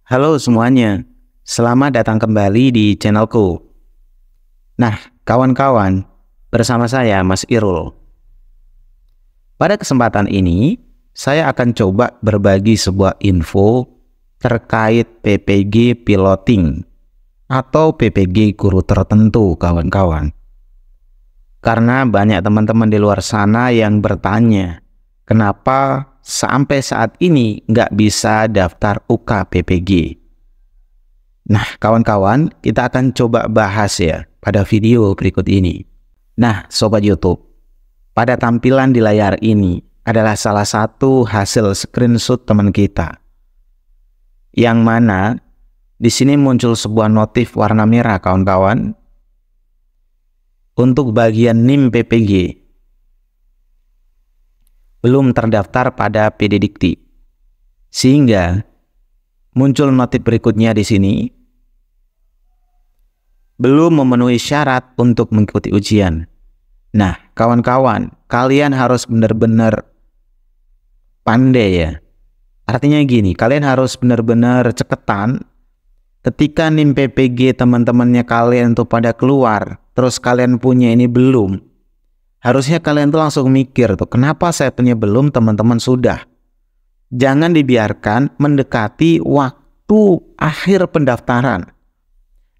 Halo semuanya, selamat datang kembali di channelku. Nah, kawan-kawan, bersama saya Mas Irul. Pada kesempatan ini, saya akan coba berbagi sebuah info terkait PPG piloting atau PPG guru tertentu, kawan-kawan. Karena banyak teman-teman di luar sana yang bertanya, kenapa sampai saat ini nggak bisa daftar UK PPG? Nah, kawan-kawan, kita akan coba bahas ya pada video berikut ini. Nah, Sobat YouTube, pada tampilan di layar ini adalah salah satu hasil screenshot teman kita. Yang mana di sini muncul sebuah notif warna merah, kawan-kawan. Untuk bagian NIM PPG belum terdaftar pada PD Dikti, sehingga muncul notif berikutnya di sini, belum memenuhi syarat untuk mengikuti ujian. Nah, kawan-kawan, kalian harus benar-benar pandai ya. Artinya gini, kalian harus benar-benar ceketan. Ketika NIM PPG teman-temannya kalian tuh pada keluar, terus kalian punya ini belum, harusnya kalian tuh langsung mikir tuh, kenapa saya punya belum, teman-teman sudah. Jangan dibiarkan mendekati waktu akhir pendaftaran.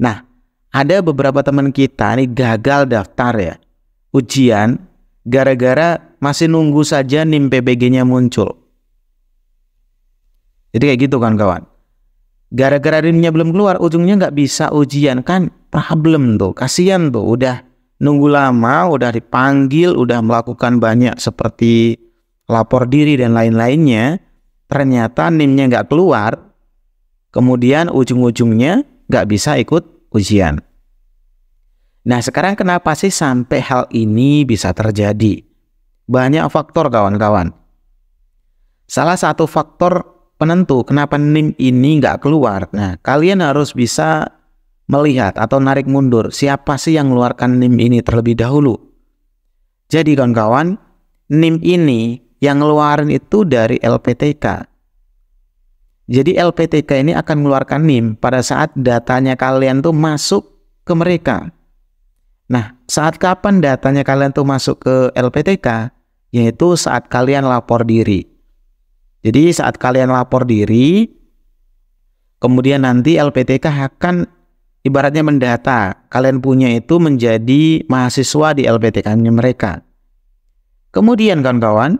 Nah, ada beberapa teman kita nih gagal daftar ya ujian gara-gara masih nunggu saja NIM PPG-nya muncul. Jadi kayak gitu kan kawan. Gara-gara NIM-nya belum keluar, ujungnya nggak bisa ujian, kan problem tuh, kasihan tuh, udah nunggu lama, udah dipanggil, udah melakukan banyak seperti lapor diri dan lain-lainnya, ternyata NIM-nya nggak keluar, kemudian ujung-ujungnya nggak bisa ikut ujian. Nah, sekarang kenapa sih sampai hal ini bisa terjadi? Banyak faktor kawan-kawan. Salah satu faktor penentu kenapa NIM ini nggak keluar. Nah, kalian harus bisa melihat atau narik mundur siapa sih yang mengeluarkan NIM ini terlebih dahulu. Jadi kawan-kawan, NIM ini yang ngeluarin itu dari LPTK. Jadi LPTK ini akan mengeluarkan NIM pada saat datanya kalian tuh masuk ke mereka. Nah, saat kapan datanya kalian tuh masuk ke LPTK? Yaitu saat kalian lapor diri. Jadi saat kalian lapor diri, kemudian nanti LPTK akan ibaratnya mendata kalian punya itu menjadi mahasiswa di LPTK-nya mereka. Kemudian kawan-kawan,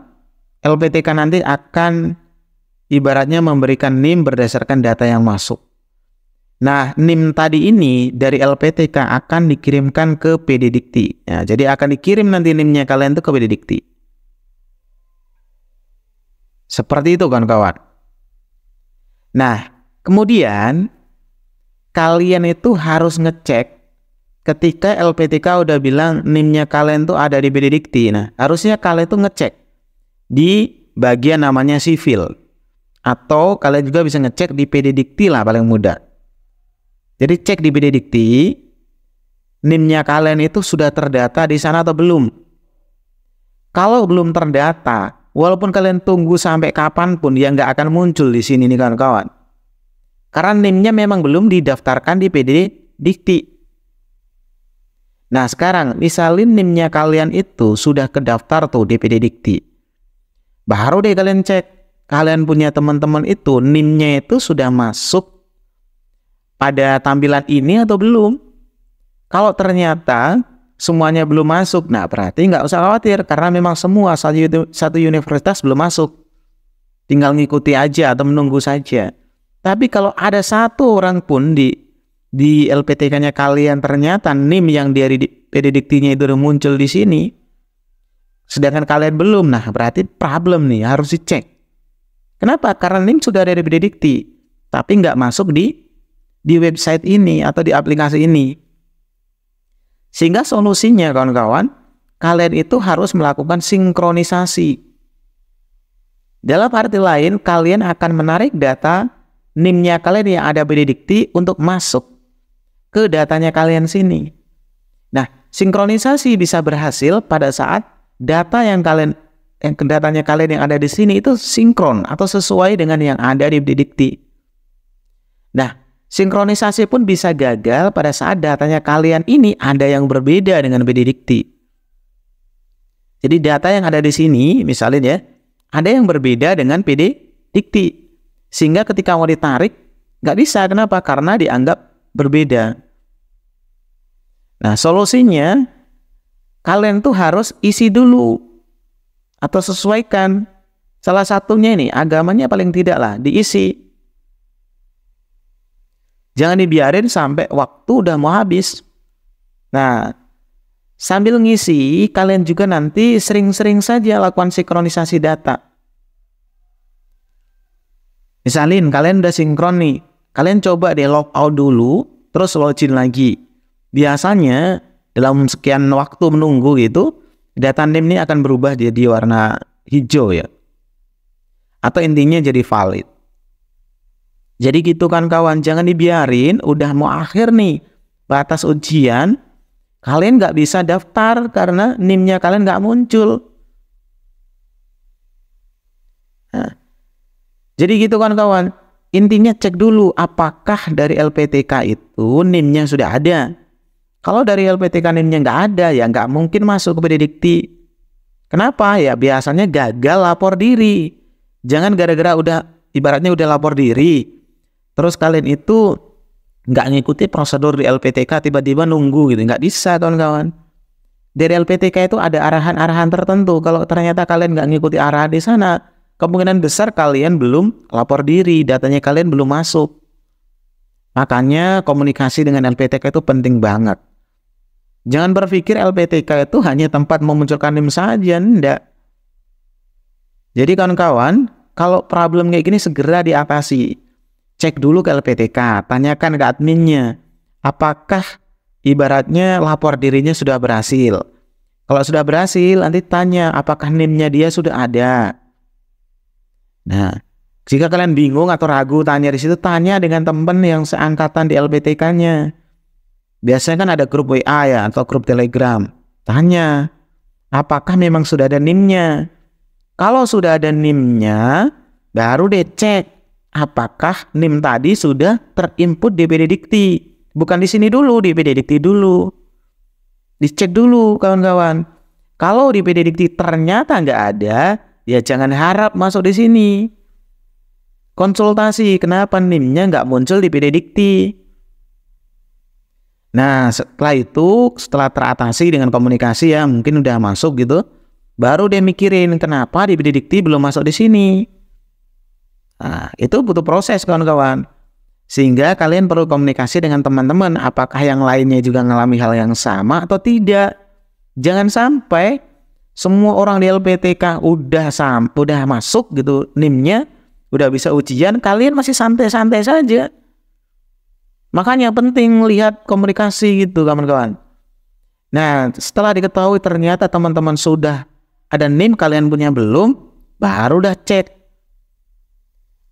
LPTK nanti akan ibaratnya memberikan NIM berdasarkan data yang masuk. Nah, NIM tadi ini dari LPTK akan dikirimkan ke PD Dikti. Nah, jadi akan dikirim nanti NIM-nya kalian tuh ke PD Dikti. Seperti itu kawan-kawan. Nah, kemudian kalian itu harus ngecek ketika LPTK udah bilang NIM-nya kalian tuh ada di PD Dikti. Nah, harusnya kalian tuh ngecek di bagian namanya sivil. Atau kalian juga bisa ngecek di PD Dikti lah paling mudah. Jadi cek di PD Dikti, NIM-nya kalian itu sudah terdata di sana atau belum. Kalau belum terdata, walaupun kalian tunggu sampai kapanpun, ya nggak akan muncul di sini nih kawan-kawan. Karena NIM-nya memang belum didaftarkan di PD Dikti. Nah sekarang, misalnya NIM-nya kalian itu sudah kedaftar tuh di PD Dikti. Baru deh kalian cek, kalian punya teman-teman itu NIM-nya itu sudah masuk pada tampilan ini atau belum. Kalau ternyata semuanya belum masuk, nah berarti nggak usah khawatir karena memang semua satu universitas belum masuk. Tinggal ngikuti aja atau menunggu saja. Tapi kalau ada satu orang pun di LPTK-nya kalian ternyata NIM yang dari PD Dikti-nya itu udah muncul di sini, sedangkan kalian belum, nah berarti problem nih, harus dicek. Kenapa? Karena NIM sudah ada di PD Dikti, tapi nggak masuk di website ini atau di aplikasi ini. Sehingga solusinya kawan-kawan, kalian itu harus melakukan sinkronisasi. Dalam arti lain, kalian akan menarik data NIM-nya kalian yang ada PD Dikti untuk masuk ke datanya kalian sini. Nah, sinkronisasi bisa berhasil pada saat data yang datanya kalian yang ada di sini itu sinkron atau sesuai dengan yang ada di PD Dikti. Nah, sinkronisasi pun bisa gagal pada saat datanya kalian ini ada yang berbeda dengan PD Dikti. Jadi data yang ada di sini, misalnya ya, ada yang berbeda dengan PD Dikti. Sehingga ketika mau ditarik, nggak bisa. Kenapa? Karena dianggap berbeda. Nah, solusinya, kalian tuh harus isi dulu atau sesuaikan. Salah satunya ini, agamanya paling tidak lah, diisi. Jangan dibiarin sampai waktu udah mau habis. Nah, sambil ngisi, kalian juga nanti sering-sering saja lakukan sinkronisasi data. Misalin, kalian udah sinkron nih. Kalian coba deh log out dulu, terus login lagi. Biasanya, dalam sekian waktu menunggu gitu, data name ini akan berubah jadi warna hijau ya. Atau intinya jadi valid. Jadi gitu kan kawan, jangan dibiarin udah mau akhir nih batas ujian, kalian nggak bisa daftar karena NIM-nya kalian nggak muncul. Nah, jadi gitu kan kawan, intinya cek dulu apakah dari LPTK itu NIM-nya sudah ada. Kalau dari LPTK NIM-nya nggak ada, ya nggak mungkin masuk ke PD Dikti. Kenapa? Ya biasanya gagal lapor diri. Jangan gara-gara udah ibaratnya udah lapor diri, terus kalian itu nggak ngikuti prosedur di LPTK, tiba-tiba nunggu gitu. Nggak bisa kawan-kawan. Dari LPTK itu ada arahan-arahan tertentu. Kalau ternyata kalian nggak ngikuti arahan di sana, kemungkinan besar kalian belum lapor diri, datanya kalian belum masuk. Makanya komunikasi dengan LPTK itu penting banget. Jangan berpikir LPTK itu hanya tempat memunculkan NIM saja, enggak. Jadi kawan-kawan, kalau problem kayak gini segera diatasi. Cek dulu ke LPTK, tanyakan ke adminnya, apakah ibaratnya lapor dirinya sudah berhasil. Kalau sudah berhasil, nanti tanya apakah NIM-nya dia sudah ada. Nah, jika kalian bingung atau ragu tanya di situ, tanya dengan teman yang seangkatan di LPTK-nya. Biasanya kan ada grup WA ya, atau grup Telegram. Tanya, apakah memang sudah ada NIM-nya? Kalau sudah ada NIM-nya, baru deh cek apakah NIM tadi sudah terinput di PD Dikti. Bukan di sini dulu, di PD Dikti dulu. Dicek dulu kawan-kawan. Kalau di PD Dikti ternyata nggak ada, ya jangan harap masuk di sini. Konsultasi, kenapa NIM-nya nggak muncul di PD Dikti. Nah, setelah teratasi dengan komunikasi ya, mungkin udah masuk gitu, baru dia mikirin kenapa di PD Dikti belum masuk di sini. Nah, itu butuh proses kawan-kawan. Sehingga kalian perlu komunikasi dengan teman-teman, apakah yang lainnya juga mengalami hal yang sama atau tidak. Jangan sampai semua orang di LPTK udah masuk gitu NIM-nya, udah bisa ujian, kalian masih santai-santai saja. Makanya penting lihat komunikasi gitu kawan-kawan. Nah, setelah diketahui ternyata teman-teman sudah ada NIM, kalian punya belum, baru dah cek.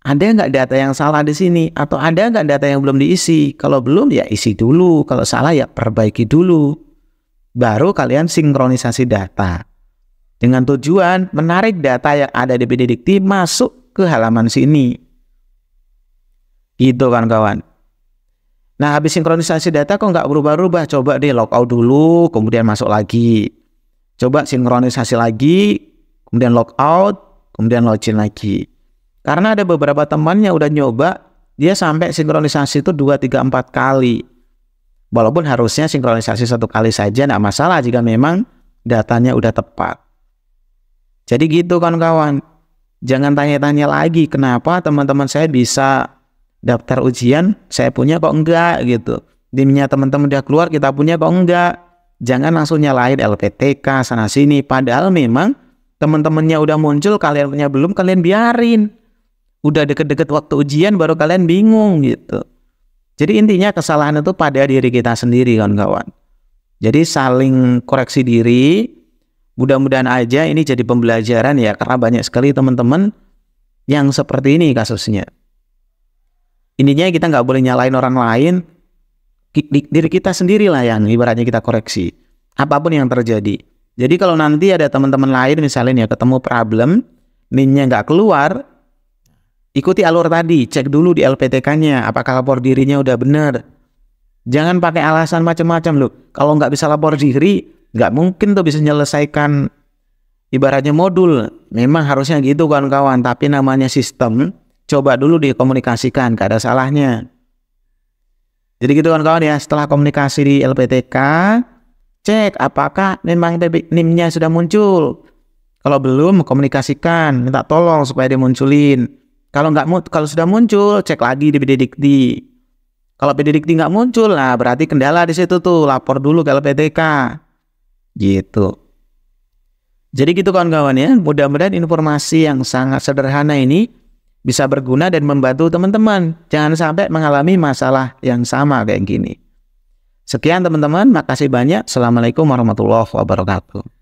Ada nggak data yang salah di sini? Atau ada nggak data yang belum diisi? Kalau belum ya isi dulu, kalau salah ya perbaiki dulu. Baru kalian sinkronisasi data. Dengan tujuan menarik data yang ada di PD Dikti masuk ke halaman sini. Gitu kan kawan. Nah, habis sinkronisasi data kok nggak berubah-ubah, coba deh logout dulu, kemudian masuk lagi. Coba sinkronisasi lagi, kemudian logout, kemudian login lagi. Karena ada beberapa temannya udah nyoba, dia sampai sinkronisasi itu 2, 3, 4 kali. Walaupun harusnya sinkronisasi 1 kali saja, nggak masalah jika memang datanya udah tepat. Jadi gitu kawan-kawan. Jangan tanya-tanya lagi kenapa teman-teman saya bisa daftar ujian, saya punya kok enggak gitu. NIM-nya teman-teman udah keluar, kita punya kok enggak. Jangan langsung nyalain LPTK sana sini, padahal memang teman-temannya udah muncul, kalian punya belum, kalian biarin. Udah deket-deket waktu ujian baru kalian bingung gitu. Jadi intinya kesalahan itu pada diri kita sendiri kawan-kawan. Jadi saling koreksi diri. Mudah-mudahan aja ini jadi pembelajaran ya, karena banyak sekali teman-teman yang seperti ini kasusnya. Intinya kita nggak boleh nyalain orang lain, diri kita sendirilah yang ibaratnya kita koreksi apapun yang terjadi. Jadi kalau nanti ada teman-teman lain misalnya ya ketemu problem, NIM-nya nggak keluar, ikuti alur tadi, cek dulu di LPTK-nya, apakah lapor dirinya udah bener. Jangan pakai alasan macam-macam loh. Kalau nggak bisa lapor diri, nggak mungkin tuh bisa menyelesaikan ibaratnya modul. Memang harusnya gitu kawan-kawan, tapi namanya sistem, coba dulu dikomunikasikan, gak ada salahnya. Jadi gitu kawan-kawan ya, setelah komunikasi di LPTK, cek apakah memang NIM-nya sudah muncul. Kalau belum, komunikasikan, minta tolong supaya dimunculin. Kalau sudah muncul, cek lagi di PDDikti. Kalau PDDikti nggak muncul, nah berarti kendala di situ tuh, lapor dulu ke LPTK. Gitu. Jadi gitu kawan-kawan ya, mudah-mudahan informasi yang sangat sederhana ini bisa berguna dan membantu teman-teman. Jangan sampai mengalami masalah yang sama kayak gini. Sekian teman-teman, makasih banyak. Assalamualaikum warahmatullahi wabarakatuh.